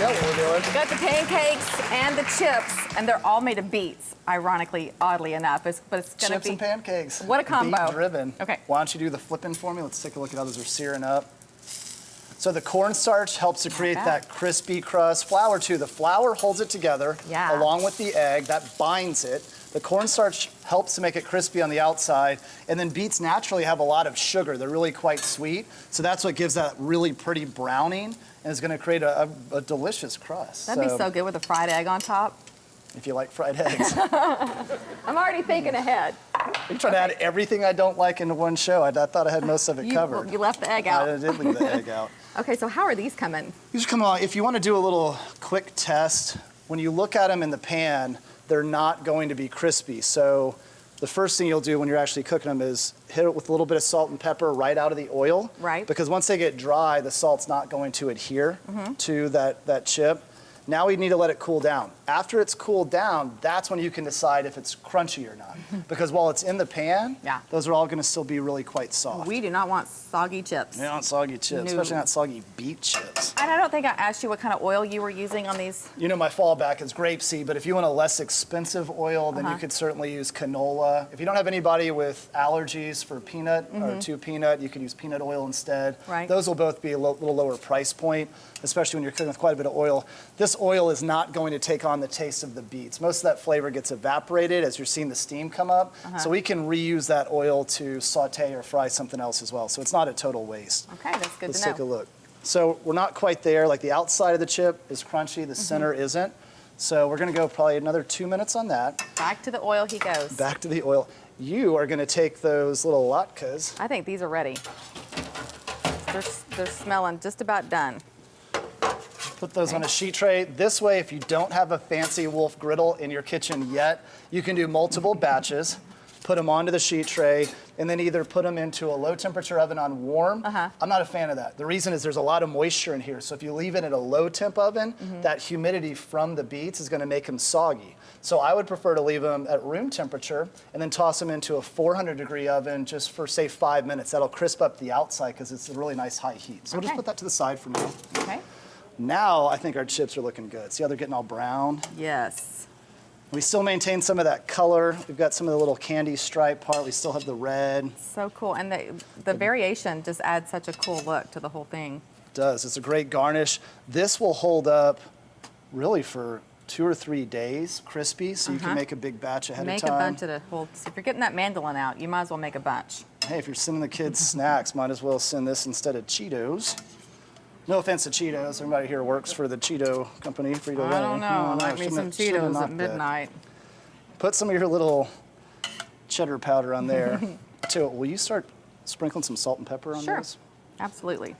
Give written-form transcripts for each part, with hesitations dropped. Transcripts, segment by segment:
know what we're doing. We got the pancakes and the chips, and they're all made of beets, ironically, oddly enough. But it's going to be... Chips and pancakes. What a combo. Beet-driven. Okay. Why don't you do the flipping for me? Let's take a look at how those are searing up. So the cornstarch helps to create that crispy crust. Flour, too. The flour holds it together along with the egg. That binds it. The cornstarch helps to make it crispy on the outside. And then beets naturally have a lot of sugar. They're really quite sweet. So that's what gives that really pretty browning and is going to create a delicious crust. That'd be so good with a fried egg on top. If you like fried eggs. I'm already thinking ahead. You trying to add everything I don't like into one show. I thought I had most of it covered. You left the egg out. I did leave the egg out. Okay, so how are these coming? These come along. If you want to do a little quick test, when you look at them in the pan, they're not going to be crispy. So the first thing you'll do when you're actually cooking them is hit it with a little bit of salt and pepper right out of the oil. Right. Because once they get dry, the salt's not going to adhere to that chip. Now we need to let it cool down. After it's cooled down, that's when you can decide if it's crunchy or not. Because while it's in the pan, those are all going to still be really quite soft. We do not want soggy chips. We don't want soggy chips, especially not soggy beet chips. And I don't think I asked you what kind of oil you were using on these. You know, my fallback is grapeseed, but if you want a less expensive oil, then you could certainly use canola. If you don't have anybody with allergies for peanut or to peanut, you could use peanut oil instead. Right. Those will both be a little lower price point, especially when you're cooking with quite a bit of oil. This oil is not going to take on the taste of the beets. Most of that flavor gets evaporated as you're seeing the steam come up. So we can reuse that oil to saute or fry something else as well. So it's not a total waste. Okay, that's good to know. Let's take a look. So we're not quite there. Like the outside of the chip is crunchy, the center isn't. So we're gonna go probably another 2 minutes on that. Back to the oil he goes. Back to the oil. You are gonna take those little latkes. I think these are ready. They're smelling just about done. Put those on a sheet tray. This way, if you don't have a fancy Wolf griddle in your kitchen yet, you can do multiple batches, put them onto the sheet tray, and then either put them into a low temperature oven on warm. I'm not a fan of that. The reason is there's a lot of moisture in here. So if you leave it in a low temp oven, that humidity from the beets is gonna make them soggy. So I would prefer to leave them at room temperature and then toss them into a 400-degree oven just for, say, 5 minutes. That'll crisp up the outside because it's a really nice high heat. So we'll just put that to the side for now. Okay. Now I think our chips are looking good. See how they're getting all brown? Yes. We still maintain some of that color. We've got some of the little candy stripe part. We still have the red. So cool. And the variation just adds such a cool look to the whole thing. It does. It's a great garnish. This will hold up really for 2 or 3 days crispy, so you can make a big batch ahead of time. Make a bunch of the whole, so if you're getting that mandolin out, you might as well make a bunch. Hey, if you're sending the kids snacks, might as well send this instead of Cheetos. No offense to Cheetos. Everybody here works for the Cheeto company. Frito I don't know. Like me some Cheetos at midnight. Put some of your little cheddar powder on there. Too, will you start sprinkling some salt and pepper on those? Absolutely.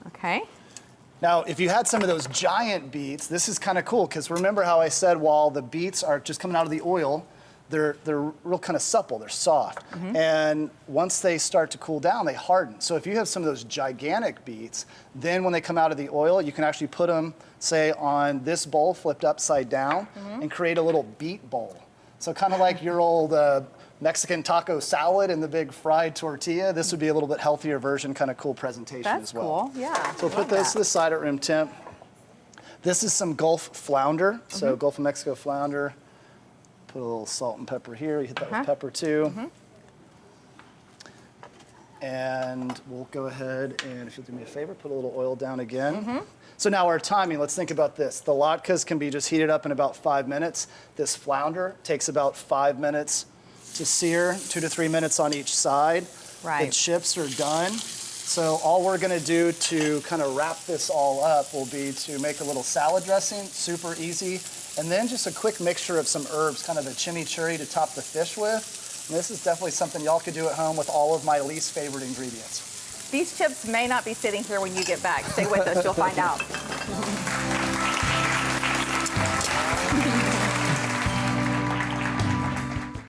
Okay. Now, if you had some of those giant beets, this is kind of cool because remember how I said while the beets are just coming out of the oil, they're real kind of supple, they're soft. And once they start to cool down, they harden. So if you have some of those gigantic beets, then when they come out of the oil, you can actually put them, say, on this bowl flipped upside down and create a little beet bowl. So kind of like your old Mexican taco salad and the big fried tortilla, this would be a little bit healthier version, kind of cool presentation as well. That's cool, yeah. So we'll put those to the side at room temp. This is some Gulf Flounder, so Gulf of Mexico flounder. Put a little salt and pepper here. You hit that with pepper too. And we'll go ahead and, if you'll do me a favor, put a little oil down again. So now our timing, let's think about this. The latkes can be just heated up in about 5 minutes. This flounder takes about 5 minutes to sear, 2 to 3 minutes on each side. The chips are done. So all we're gonna do to kind of wrap this all up will be to make a little salad dressing, super easy. And then just a quick mixture of some herbs, kind of a chimichurri to top the fish with. And this is definitely something y'all could do at home with all of my least favorite ingredients. These chips may not be sitting here when you get back. Stay with us, you'll find out.